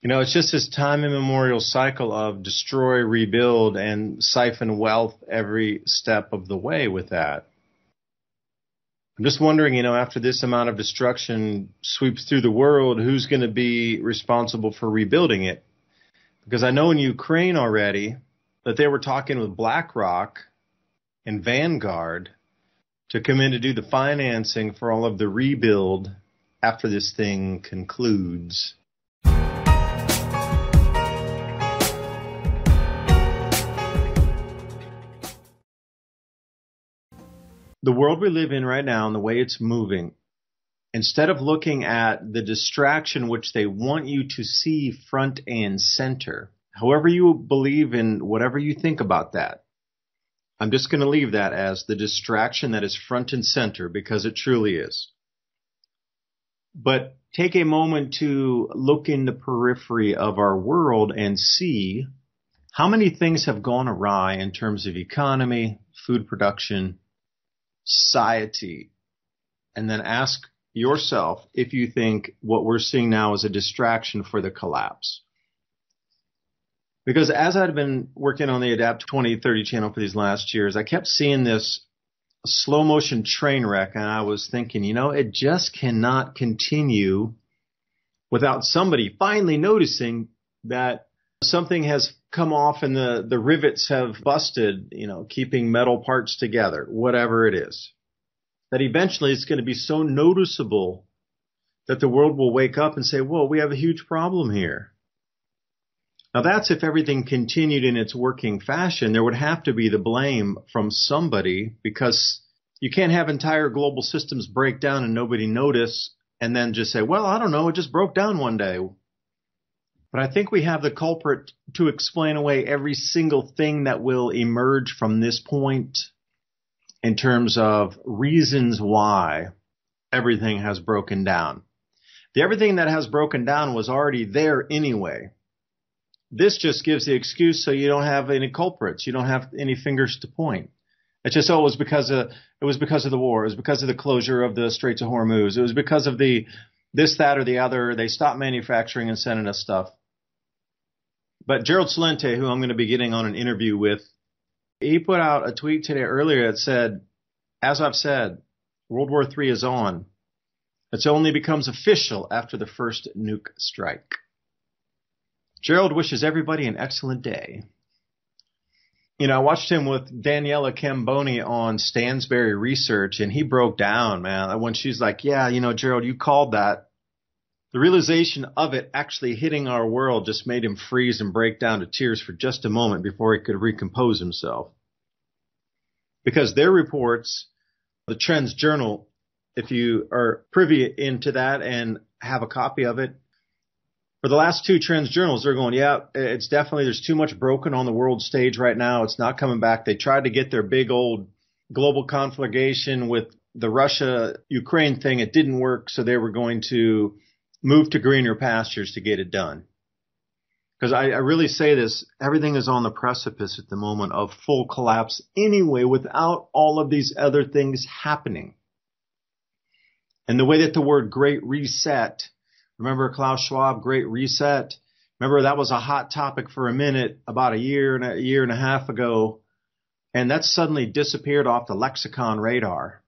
It's just this time immemorial cycle of destroy, rebuild, and siphon wealth every step of the way with that. I'm just wondering, after this amount of destruction sweeps through the world, who's going to be responsible for rebuilding it? Because I know in Ukraine already that they were talking with BlackRock and Vanguard to come in to do the financing for all of the rebuild after this thing concludes. The world we live in right now and the way it's moving, instead of looking at the distraction which they want you to see front and center, however you believe in whatever you think about that, I'm just going to leave that as the distraction that is front and center because it truly is. But take a moment to look in the periphery of our world and see how many things have gone awry in terms of economy, food production, society, and then ask yourself if you think what we're seeing now is a distraction for the collapse. Because as I'd been working on the Adapt 2030 channel for these last years, I kept seeing this slow motion train wreck, and I was thinking, it just cannot continue without somebody finally noticing that something has come off and the rivets have busted, keeping metal parts together, whatever it is. That eventually it's going to be so noticeable that the world will wake up and say, whoa, we have a huge problem here. Now that's if everything continued in its working fashion. There would have to be the blame from somebody because you can't have entire global systems break down and nobody notice and then just say, well, I don't know, it just broke down one day. But I think we have the culprit to explain away every single thing that will emerge from this point in terms of reasons why everything has broken down. The everything that has broken down was already there anyway. This just gives the excuse so you don't have any culprits. You don't have any fingers to point. It's just, it was because of the war. It was because of the closure of the Straits of Hormuz. It was because of the this, that, or the other. They stopped manufacturing and sending us stuff. But Gerald Celente, who I'm going to be getting on an interview with, he put out a tweet today earlier that said, as I've said, World War III is on. It only becomes official after the first nuke strike. Gerald wishes everybody an excellent day. I watched him with Daniela Camboni on Stansberry Research, and he broke down, man, when she's like, yeah, Gerald, you called that. The realization of it actually hitting our world just made him freeze and break down to tears for just a moment before he could recompose himself. Because their reports, the Trends Journal, if you are privy into that and have a copy of it, for the last two Trends Journals, they're going, yeah, it's definitely, there's too much broken on the world stage right now. It's not coming back. They tried to get their big old global conflagration with the Russia-Ukraine thing. It didn't work, so they were going to move to greener pastures to get it done. Because I really say this, everything is on the precipice at the moment of full collapse anyway without all of these other things happening. And the way that the word Great Reset, remember Klaus Schwab, Great Reset? Remember that was a hot topic for a minute about a year and a half ago, and that suddenly disappeared off the lexicon radar.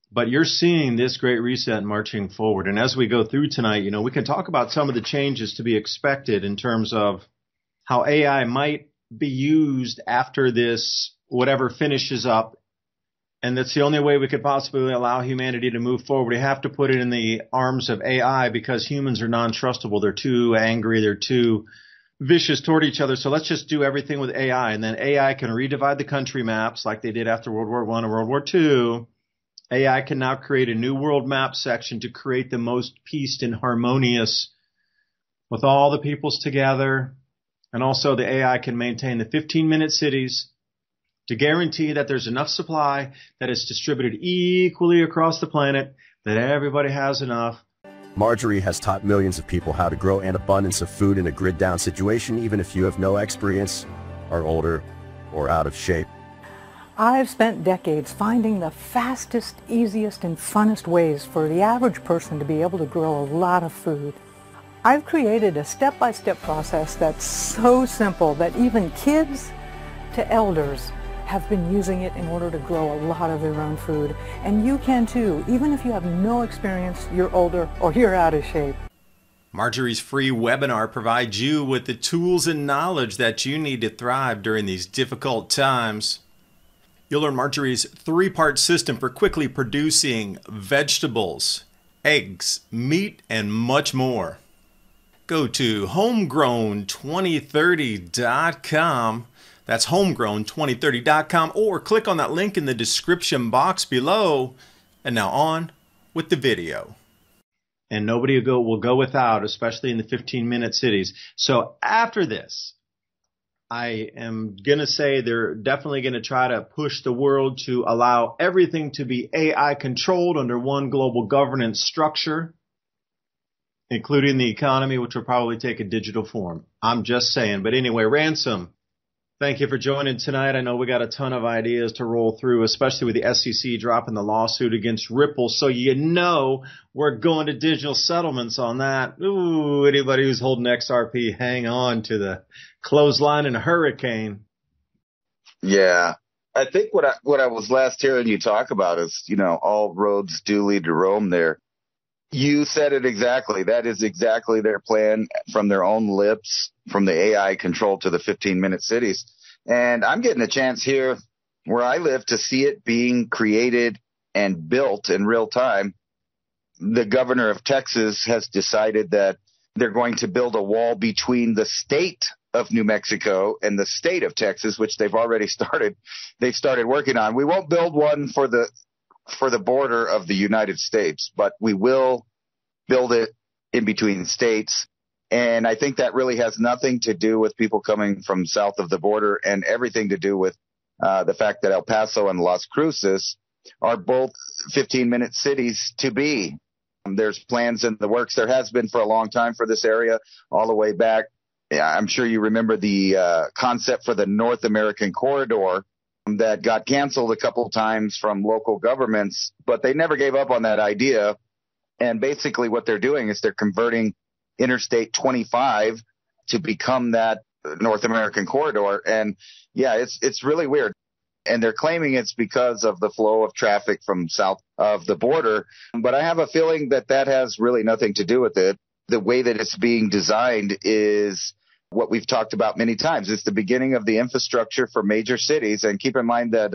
But you're seeing this Great Reset marching forward. And as we go through tonight, we can talk about some of the changes to be expected in terms of how AI might be used after this, whatever finishes up. And that's the only way we could possibly allow humanity to move forward. We have to put it in the arms of AI because humans are non-trustable. They're too angry. They're too vicious toward each other. So let's just do everything with AI. And then AI can redivide the country maps like they did after World War I and World War II. AI can now create a new world map section to create the most peaced and harmonious with all the peoples together. And also the AI can maintain the 15-minute cities to guarantee that there's enough supply that is distributed equally across the planet, that everybody has enough. Marjorie has taught millions of people how to grow an abundance of food in a grid-down situation, even if you have no experience, are older, or out of shape. I've spent decades finding the fastest, easiest, and funnest ways for the average person to be able to grow a lot of food. I've created a step-by-step process that's so simple that even kids to elders have been using it in order to grow a lot of their own food. And you can too, even if you have no experience, you're older, or you're out of shape. Marjorie's free webinar provides you with the tools and knowledge that you need to thrive during these difficult times. You'll learn Marjorie's 3-part system for quickly producing vegetables, eggs, meat, and much more. Go to homegrown2030.com. That's homegrown2030.com, or click on that link in the description box below. And now on with the video. And nobody will go without, especially in the 15-minute cities. So after this, I am going to say they're definitely going to try to push the world to allow everything to be AI controlled under one global governance structure, including the economy, which will probably take a digital form. I'm just saying. But anyway, Ransom, thank you for joining tonight. I know we got a ton of ideas to roll through, especially with the SEC dropping the lawsuit against Ripple. So you know we're going to digital settlements on that. Ooh, anybody who's holding XRP, hang on to the clothesline and a hurricane. Yeah. I think what I was last hearing you talk about is, all roads do lead to Rome there. You said it exactly. That is exactly their plan from their own lips, from the AI control to the 15-minute cities. And I'm getting a chance here where I live to see it being created and built in real time. The governor of Texas has decided that they're going to build a wall between the state of New Mexico and the state of Texas, which they've already started. They've started working on. We won't build one for the border of the United States, but we will build it in between states. And I think that really has nothing to do with people coming from south of the border and everything to do with the fact that El Paso and Las Cruces are both 15-minute cities to be. There's plans in the works. There has been for a long time for this area, all the way back. I'm sure you remember the concept for the North American Corridor that got canceled a couple times from local governments, but they never gave up on that idea. And basically what they're doing is they're converting Interstate 25 to become that North American Corridor. And yeah, it's really weird. And they're claiming it's because of the flow of traffic from south of the border. But I have a feeling that has really nothing to do with it. The way that it's being designed is what we've talked about many times. It's the beginning of the infrastructure for major cities. And keep in mind that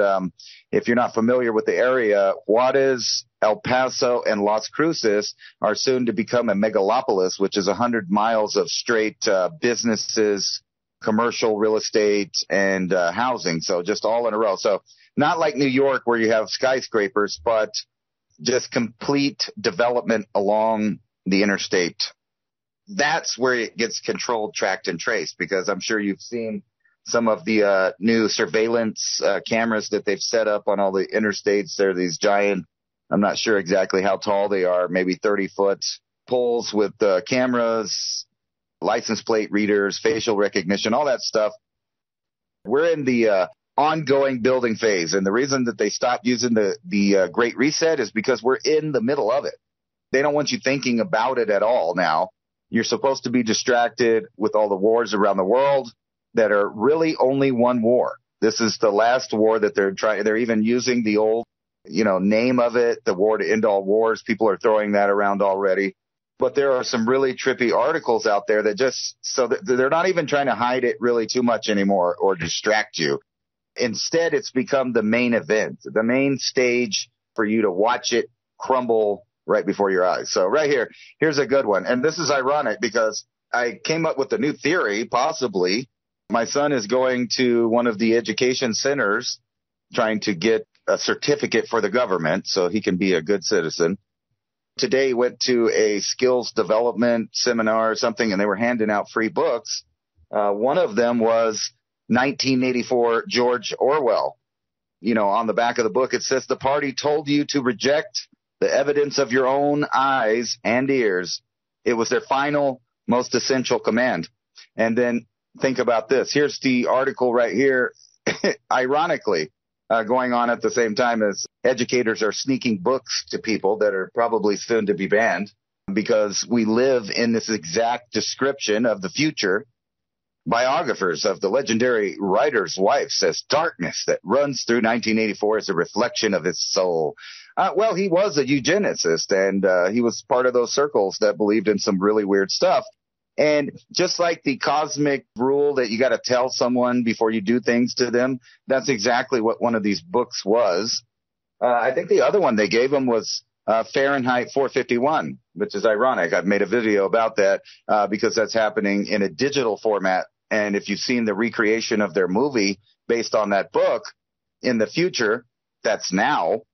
if you're not familiar with the area, Juarez, El Paso, and Las Cruces are soon to become a megalopolis, which is 100 miles of straight businesses, commercial real estate, and housing. So just all in a row. So not like New York where you have skyscrapers, but just complete development along the interstate. That's where it gets controlled, tracked, and traced, because I'm sure you've seen some of the new surveillance cameras that they've set up on all the interstates. They're these giant, I'm not sure exactly how tall they are, maybe 30-foot poles with cameras, license plate readers, facial recognition, all that stuff. We're in the ongoing building phase. And the reason that they stopped using the Great Reset is because we're in the middle of it. They don't want you thinking about it at all now. You're supposed to be distracted with all the wars around the world that are really only one war. This is the last war that they're trying. They're even using the old, name of it, the war to end all wars. People are throwing that around already. But there are some really trippy articles out there that they're not even trying to hide it really too much anymore or distract you. Instead, it's become the main event, the main stage for you to watch it crumble right before your eyes. So right here's a good one. And this is ironic because I came up with a new theory, possibly. My son is going to one of the education centers trying to get a certificate for the government so he can be a good citizen. Today he went to a skills development seminar or something, and they were handing out free books. One of them was 1984 George Orwell. On the back of the book, it says, "The party told you to reject the evidence of your own eyes and ears. It was their final, most essential command." And then think about this. Here's the article right here, ironically, going on at the same time as educators are sneaking books to people that are probably soon to be banned. because we live in this exact description of the future. Biographers of the legendary writer's wife says darkness that runs through 1984 is a reflection of his soul. Well, he was a eugenicist, and he was part of those circles that believed in some really weird stuff. And just like the cosmic rule that you got to tell someone before you do things to them, that's exactly what one of these books was. I think the other one they gave him was Fahrenheit 451, which is ironic. I've made a video about that because that's happening in a digital format. And if you've seen the recreation of their movie based on that book, in the future, that's now,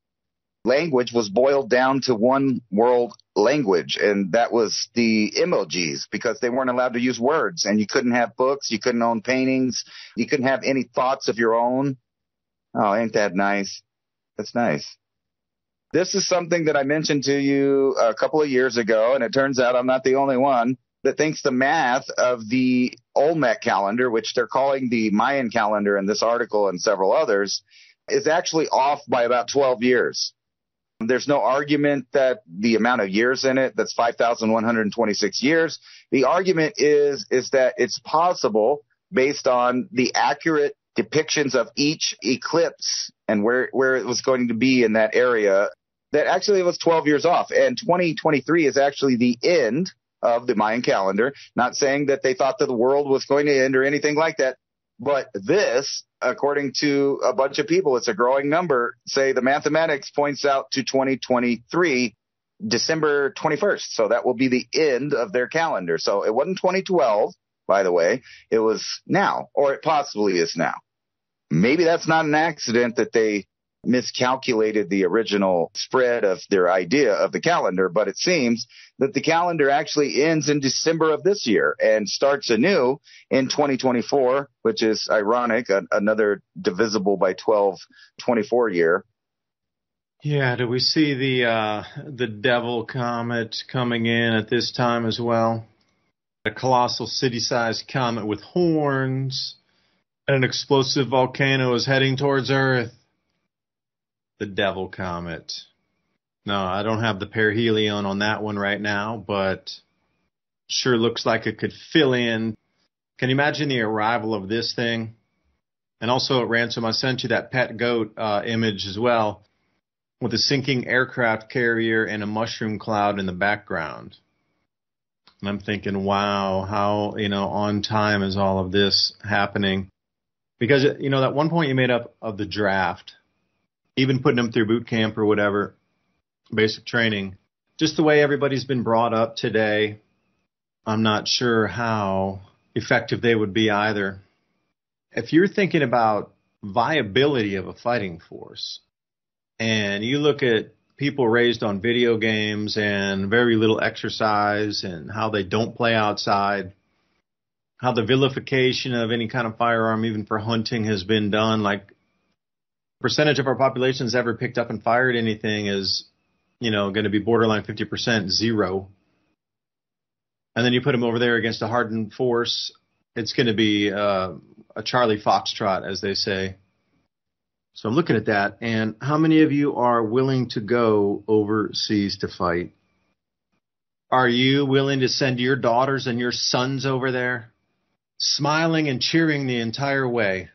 language was boiled down to one world language, and that was the emojis, because they weren't allowed to use words, and you couldn't have books, you couldn't own paintings, you couldn't have any thoughts of your own. Oh, ain't that nice? That's nice. This is something that I mentioned to you a couple of years ago, and it turns out I'm not the only one that thinks the math of the Olmec calendar, which they're calling the Mayan calendar in this article and several others, is actually off by about 12 years. There's no argument that the amount of years in it, that's 5,126 years. The argument is that it's possible, based on the accurate depictions of each eclipse and where it was going to be in that area, that actually it was 12 years off. And 2023 is actually the end of the Mayan calendar. Not saying that they thought that the world was going to end or anything like that. But this, according to a bunch of people, it's a growing number, say the mathematics points out to 2023, December 21st. So that will be the end of their calendar. So it wasn't 2012, by the way. It was now, or it possibly is now. Maybe that's not an accident that they miscalculated the original spread of their idea of the calendar, but it seems that the calendar actually ends in December of this year and starts anew in 2024, which is ironic, another divisible by 12, 24 year. Yeah, do we see the Devil Comet coming in at this time as well? A colossal city-sized comet with horns, and an explosive volcano is heading towards Earth. The Devil Comet. No, I don't have the perihelion on that one right now, but sure looks like it could fill in. Can you imagine the arrival of this thing? And also at Ransom, I sent you that pet goat image as well, with a sinking aircraft carrier and a mushroom cloud in the background. And I'm thinking, wow, how, on time is all of this happening? Because, that one point you made up of the draft, even putting them through boot camp or whatever, basic training, just the way everybody's been brought up today, I'm not sure how effective they would be either. If you're thinking about viability of a fighting force, and you look at people raised on video games and very little exercise and how they don't play outside, how the vilification of any kind of firearm, even for hunting, has been done, like percentage of our population that's ever picked up and fired anything is, going to be borderline 50%, zero. And then you put them over there against a hardened force, it's going to be a Charlie Foxtrot, as they say. So I'm looking at that, and how many of you are willing to go overseas to fight? Are you willing to send your daughters and your sons over there, smiling and cheering the entire way,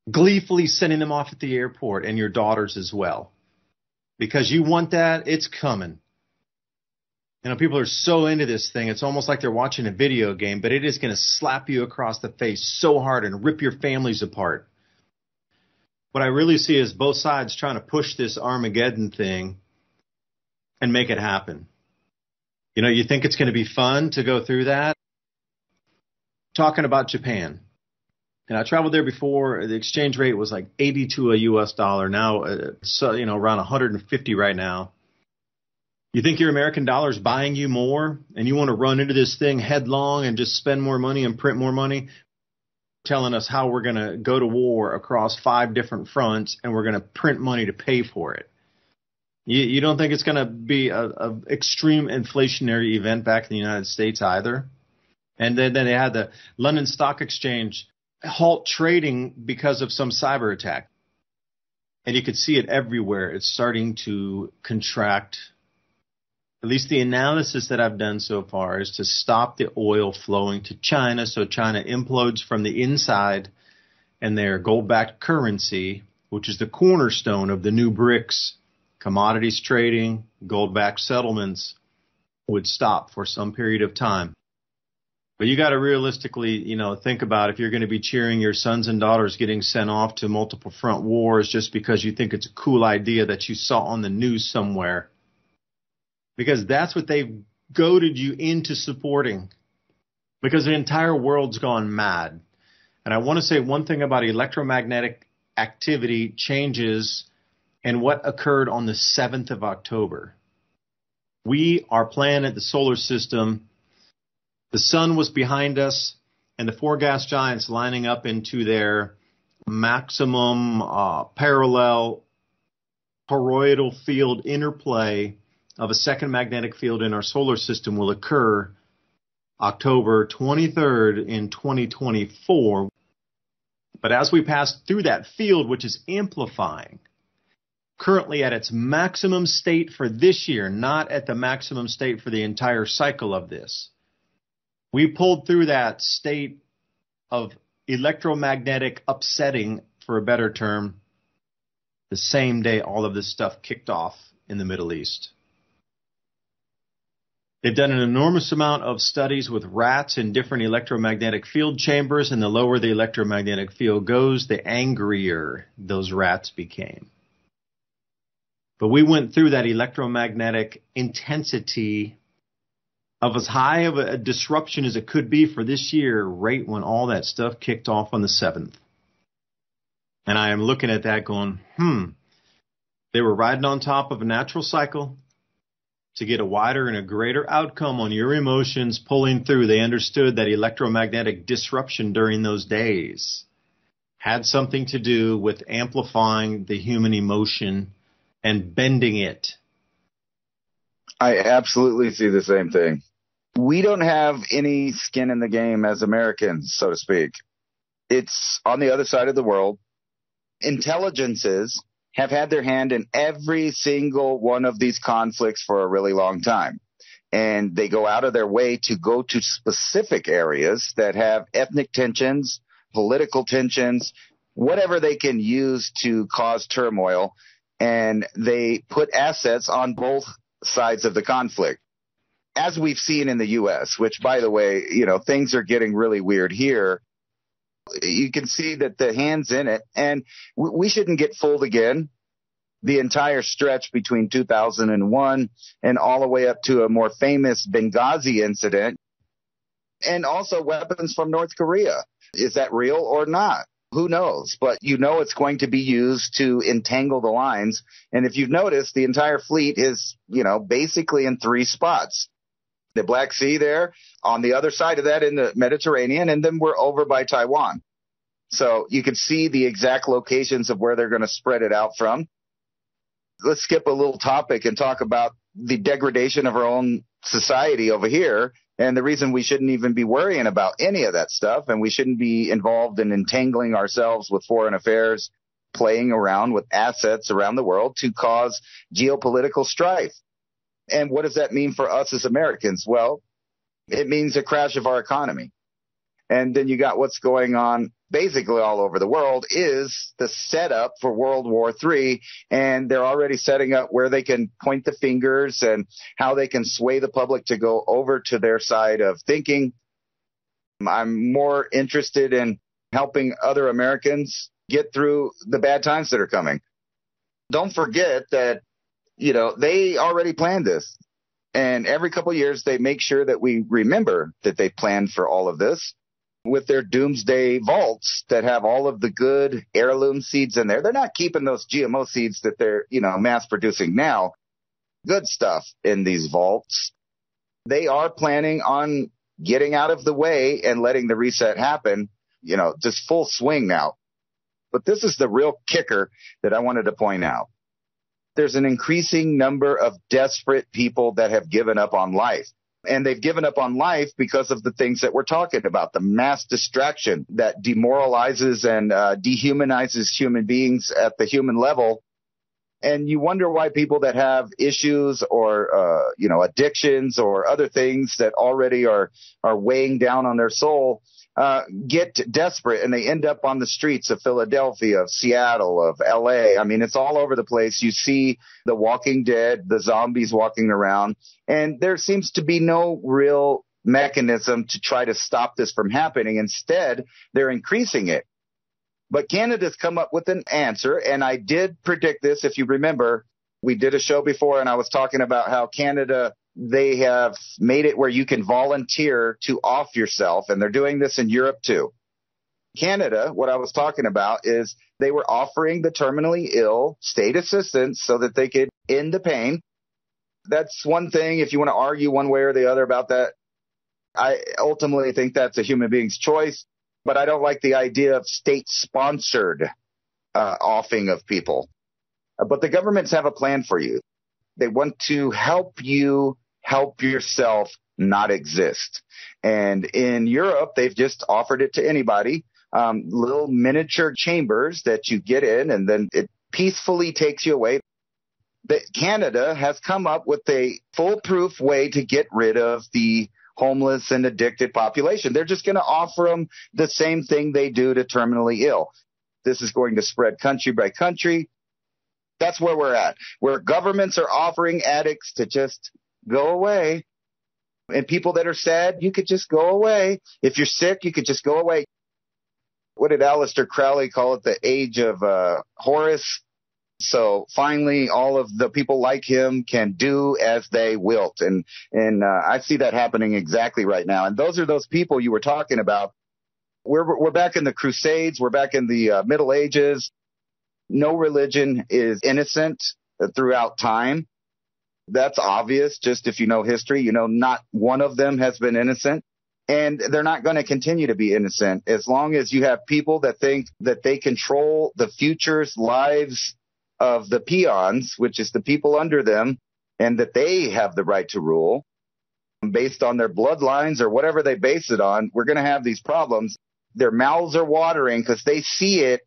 gleefully sending them off at the airport, and your daughters as well? Because you want that, it's coming. People are so into this thing, it's almost like they're watching a video game, but it is going to slap you across the face so hard and rip your families apart. What I really see is both sides trying to push this Armageddon thing and make it happen. You think it's going to be fun to go through that? Talking about Japan. And I traveled there before. The exchange rate was like 80 to a U.S. dollar. Now it's around 150 right now. You think your American dollar is buying you more, and you want to run into this thing headlong and just spend more money and print more money, telling us how we're going to go to war across 5 different fronts and we're going to print money to pay for it. You don't think it's going to be a extreme inflationary event back in the United States either? And then they had the London Stock Exchange halt trading because of some cyber attack. And you could see it everywhere. It's starting to contract. at least the analysis that I've done so far, is to stop the oil flowing to China so China implodes from the inside and their gold-backed currency, which is the cornerstone of the new BRICS, commodities trading, gold-backed settlements, would stop for some period of time. But you got to realistically, think about if you're going to be cheering your sons and daughters getting sent off to multiple front wars just because you think it's a cool idea that you saw on the news somewhere. Because that's what they've goaded you into supporting. Because the entire world's gone mad. And I want to say one thing about electromagnetic activity changes and what occurred on the 7th of October. Our planet, the solar system, the sun was behind us, and the four gas giants lining up into their maximum parallel toroidal field interplay of a second magnetic field in our solar system will occur October 23rd in 2024. But as we pass through that field, which is amplifying, currently at its maximum state for this year, not at the maximum state for the entire cycle of this, we pulled through that state of electromagnetic upsetting, for a better term, the same day all of this stuff kicked off in the Middle East. They've done an enormous amount of studies with rats in different electromagnetic field chambers, and the lower the electromagnetic field goes, the angrier those rats became. But we went through that electromagnetic intensity of as high of a disruption as it could be for this year, right when all that stuff kicked off on the 7th. And I am looking at that going, they were riding on top of a natural cycle to get a wider and a greater outcome on your emotions pulling through. They understood that electromagnetic disruption during those days had something to do with amplifying the human emotion and bending it. I absolutely see the same thing. We don't have any skin in the game as Americans, so to speak. It's on the other side of the world. Intelligences have had their hand in every single one of these conflicts for a really long time. And they go out of their way to go to specific areas that have ethnic tensions, political tensions, whatever they can use to cause turmoil. And they put assets on both sides of the conflict. As we've seen in the U.S., which, by the way, things are getting really weird here. You can see that the hand's in it, and we shouldn't get fooled again. The entire stretch between 2001 and all the way up to a more famous Benghazi incident, and also weapons from North Korea. Is that real or not? Who knows? But it's going to be used to entangle the lines. And if you've noticed, the entire fleet is, basically in three spots. The Black Sea there, on the other side of that in the Mediterranean, and then we're over by Taiwan. So you can see the exact locations of where they're going to spread it out from. Let's skip a little topic and talk about the degradation of our own society over here. And the reason we shouldn't even be worrying about any of that stuff, and we shouldn't be involved in entangling ourselves with foreign affairs, playing around with assets around the world to cause geopolitical strife. And what does that mean for us as Americans? Well, it means a crash of our economy. And then you got what's going on basically all over the world is the setup for World War III. And they're already setting up where they can point the fingers and how they can sway the public to go over to their side of thinking. I'm more interested in helping other Americans get through the bad times that are coming. Don't forget that they already planned this. And every couple of years, they make sure that we remember that they planned for all of this with their doomsday vaults that have all of the good heirloom seeds in there. They're not keeping those GMO seeds that they're, mass producing now. Good stuff in these vaults. They are planning on getting out of the way and letting the reset happen, just full swing now. But this is the real kicker that I wanted to point out. There's an increasing number of desperate people that have given up on life. And they've given up on life because of the things that we're talking about, the mass distraction that demoralizes and dehumanizes human beings at the human level. And you wonder why people that have issues or, addictions or other things that already are weighing down on their soul, get desperate and they end up on the streets of Philadelphia, of Seattle, of LA. I mean, it's all over the place. You see the Walking Dead, the zombies walking around, and there seems to be no real mechanism to try to stop this from happening. Instead, they're increasing it. But Canada's come up with an answer, and I did predict this. If you remember, we did a show before, and I was talking about how Canada, they have made it where you can volunteer to off yourself, and they're doing this in Europe too. Canada, what I was talking about is they were offering the terminally ill state assistance so that they could end the pain. That's one thing. If you want to argue one way or the other about that, I ultimately think that's a human being's choice. But I don't like the idea of state-sponsored offing of people. But the governments have a plan for you. They want to help you help yourself not exist. And in Europe, they've just offered it to anybody, little miniature chambers that you get in, and then it peacefully takes you away. But Canada has come up with a foolproof way to get rid of the homeless and addicted population. They're just going to offer them the same thing they do to terminally ill. This is going to spread country by country. That's where we're at, where governments are offering addicts to just go away. And people that are sad, you could just go away. If you're sick, you could just go away. What did Aleister Crowley call it? The age of Horus. So finally, all of the people like him can do as they wilt. And I see that happening exactly right now. And those are those people you were talking about. We're back in the Crusades. We're back in the Middle Ages. No religion is innocent throughout time. That's obvious. Just if you know history, not one of them has been innocent. And they're not going to continue to be innocent as long as you have people that think that they control the future's lives of the peons, which is the people under them, and that they have the right to rule based on their bloodlines or whatever they base it on. We're going to have these problems. Their mouths are watering because they see it,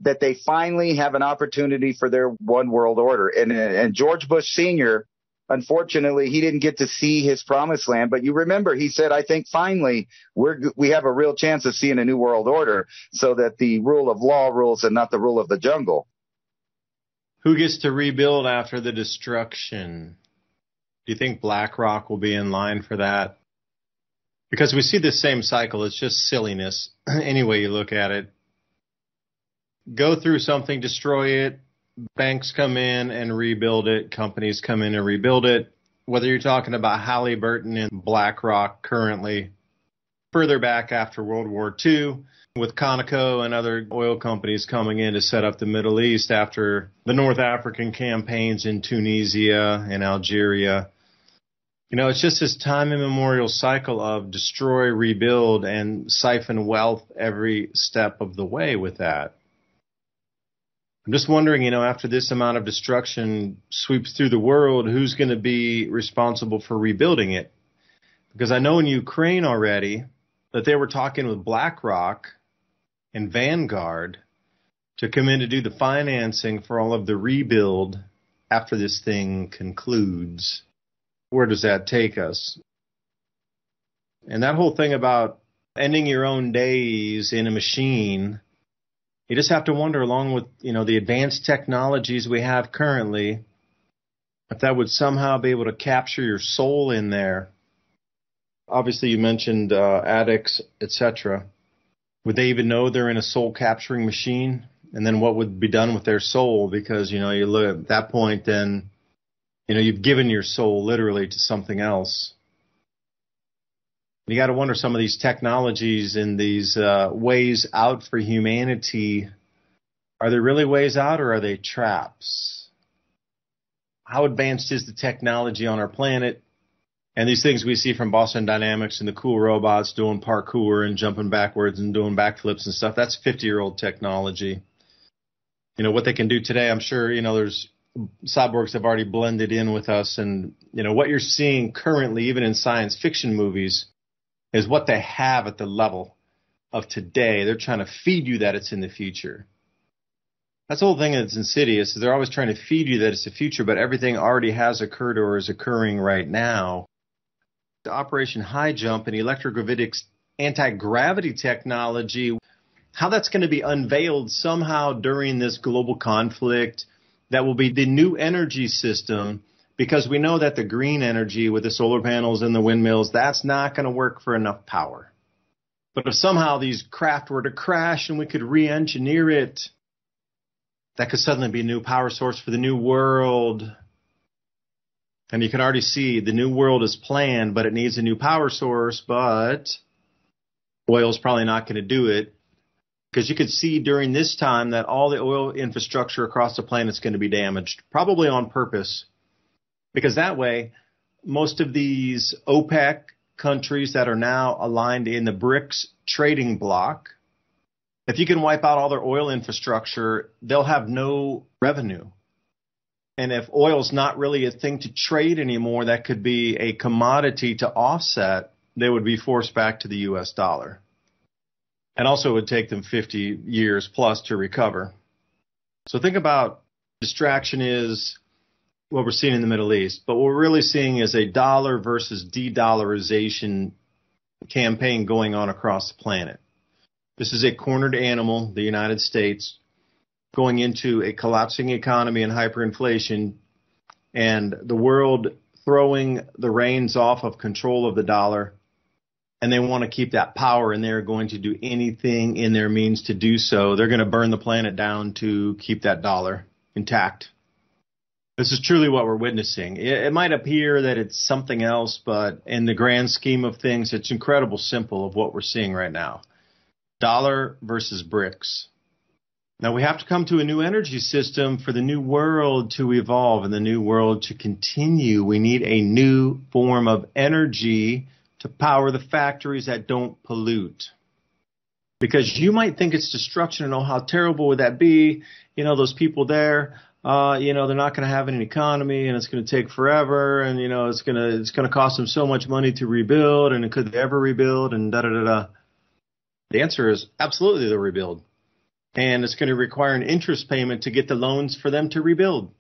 that they finally have an opportunity for their one world order. And George Bush Sr., unfortunately, he didn't get to see his promised land. But you remember, he said, I think finally we have a real chance of seeing a new world order so that the rule of law rules and not the rule of the jungle. Who gets to rebuild after the destruction? Do you think BlackRock will be in line for that? Because we see the same cycle. It's just silliness any way you look at it. Go through something, destroy it. Banks come in and rebuild it. Companies come in and rebuild it. Whether you're talking about Halliburton and BlackRock currently, further back after World War II, with Conoco and other oil companies coming in to set up the Middle East after the North African campaigns in Tunisia and Algeria. It's just this time immemorial cycle of destroy, rebuild, and siphon wealth every step of the way with that. I'm just wondering, after this amount of destruction sweeps through the world, who's going to be responsible for rebuilding it? Because I know in Ukraine already that they were talking with BlackRock and Vanguard to come in to do the financing for all of the rebuild after this thing concludes. Where does that take us? And that whole thing about ending your own days in a machine, you just have to wonder, along with, the advanced technologies we have currently, if that would somehow be able to capture your soul in there. Obviously, you mentioned addicts, etc. Would they even know they're in a soul-capturing machine? And then what would be done with their soul? Because, you look at that point, then, you've given your soul literally to something else. You got to wonder, some of these technologies and these ways out for humanity, are they really ways out or are they traps? How advanced is the technology on our planet? And these things we see from Boston Dynamics and the cool robots doing parkour and jumping backwards and doing backflips and stuff, that's 50-year-old technology. What they can do today, I'm sure, there's cyborgs have already blended in with us. And, what you're seeing currently, even in science fiction movies, is what they have at the level of today. They're trying to feed you that it's in the future. That's the whole thing that's insidious. Is they're always trying to feed you that it's the future, but everything already has occurred or is occurring right now. The Operation High Jump and electrogravitics anti-gravity technology, how that's going to be unveiled somehow during this global conflict, that will be the new energy system, because we know that the green energy with the solar panels and the windmills, that's not going to work for enough power. But if somehow these craft were to crash and we could re-engineer it, that could suddenly be a new power source for the new world. And you can already see the new world is planned, but it needs a new power source, but oil's probably not going to do it. Because you could see during this time that all the oil infrastructure across the planet is going to be damaged, probably on purpose. Because that way, most of these OPEC countries that are now aligned in the BRICS trading bloc, if you can wipe out all their oil infrastructure, they'll have no revenue. And if oil's not really a thing to trade anymore, that could be a commodity to offset, they would be forced back to the U.S. dollar. And also it would take them 50 years plus to recover. So think about distraction is what we're seeing in the Middle East. But what we're really seeing is a dollar versus de-dollarization campaign going on across the planet. This is a cornered animal, the United States, going into a collapsing economy and hyperinflation, and the world throwing the reins off of control of the dollar, and they want to keep that power, and they're going to do anything in their means to do so. They're going to burn the planet down to keep that dollar intact. This is truly what we're witnessing. It might appear that it's something else, but in the grand scheme of things, it's incredible simple of what we're seeing right now. Dollar versus BRICS. Now, we have to come to a new energy system for the new world to evolve and the new world to continue. We need a new form of energy to power the factories that don't pollute. Because you might think it's destruction and, oh, how terrible would that be? You know, those people there, they're not going to have an economy and it's going to take forever and, it's going to cost them so much money to rebuild, and could they ever rebuild, and da-da-da-da. The answer is absolutely they'll rebuild. And it's going to require an interest payment to get the loans for them to rebuild.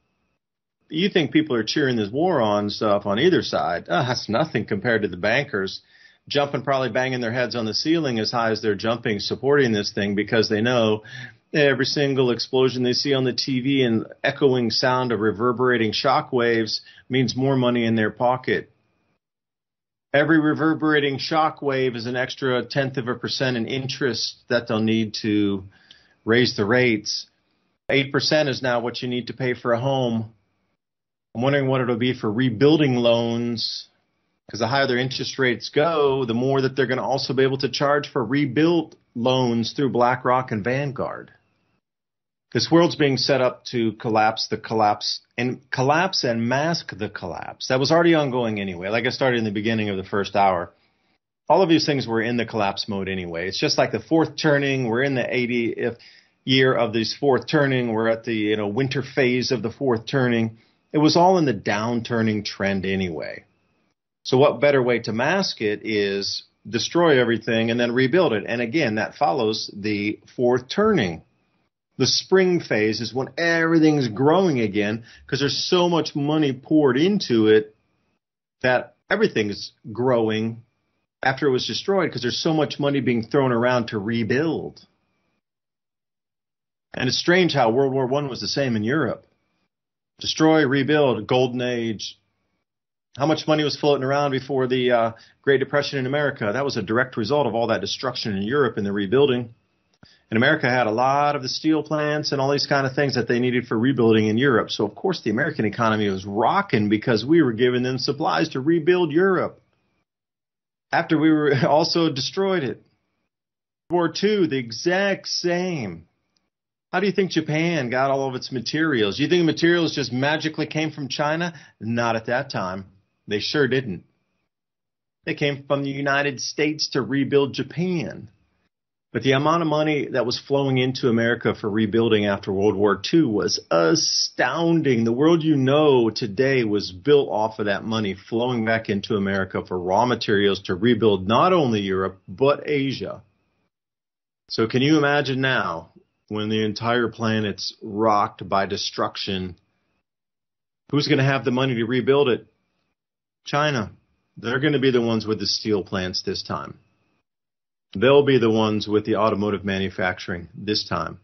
You think people are cheering this war on stuff on either side. That's nothing compared to the bankers jumping, probably banging their heads on the ceiling as high as they're jumping, supporting this thing, because they know every single explosion they see on the TV and echoing sound of reverberating shock waves means more money in their pocket. Every reverberating shock wave is an extra 0.1% in interest that they'll need to raise the rates. 8% is now what you need to pay for a home. I'm wondering what it'll be for rebuilding loans, because the higher their interest rates go, the more that they're going to also be able to charge for rebuilt loans through BlackRock and Vanguard. This world's being set up to collapse and mask the collapse. That was already ongoing anyway. Like I started in the beginning of the first hour. All of these things were in the collapse mode anyway. It's just like the fourth turning. We're in the 80th year of this fourth turning. We're at the winter phase of the fourth turning. It was all in the downturning trend anyway. So what better way to mask it is destroy everything and then rebuild it. And again, that follows the fourth turning. The spring phase is when everything's growing again, because there's so much money poured into it that everything's growing after it was destroyed, because there's so much money being thrown around to rebuild. And it's strange how World War I was the same in Europe. Destroy, rebuild, golden age. How much money was floating around before the Great Depression in America? That was a direct result of all that destruction in Europe and the rebuilding. And America had a lot of the steel plants and all these kind of things that they needed for rebuilding in Europe. So, of course, the American economy was rocking because we were giving them supplies to rebuild Europe after we were also destroyed it. World War II, the exact same. How do you think Japan got all of its materials? Do you think the materials just magically came from China? Not at that time. They sure didn't. They came from the United States to rebuild Japan. But the amount of money that was flowing into America for rebuilding after World War II was astounding. The world you know today was built off of that money flowing back into America for raw materials to rebuild not only Europe, but Asia. So can you imagine now when the entire planet's rocked by destruction, who's going to have the money to rebuild it? China. They're going to be the ones with the steel plants this time. They'll be the ones with the automotive manufacturing this time.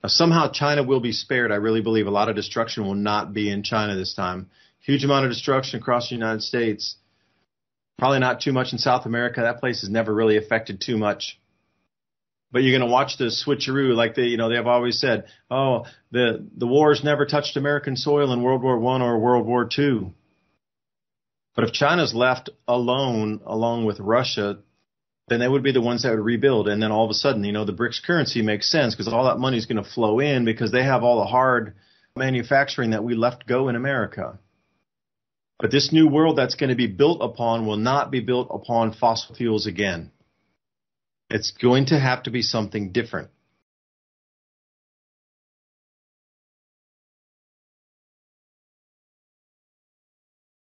Now, somehow China will be spared. I really believe a lot of destruction will not be in China this time. Huge amount of destruction across the United States. Probably not too much in South America. That place is never really affected too much. But you're going to watch the switcheroo, like they have always said, oh, the wars never touched American soil in World War I or World War II. But if China's left alone, along with Russia, then they would be the ones that would rebuild. And then all of a sudden, the BRICS currency makes sense because all that money is going to flow in because they have all the hard manufacturing that we left go in America. But this new world that's going to be built upon will not be built upon fossil fuels again. It's going to have to be something different.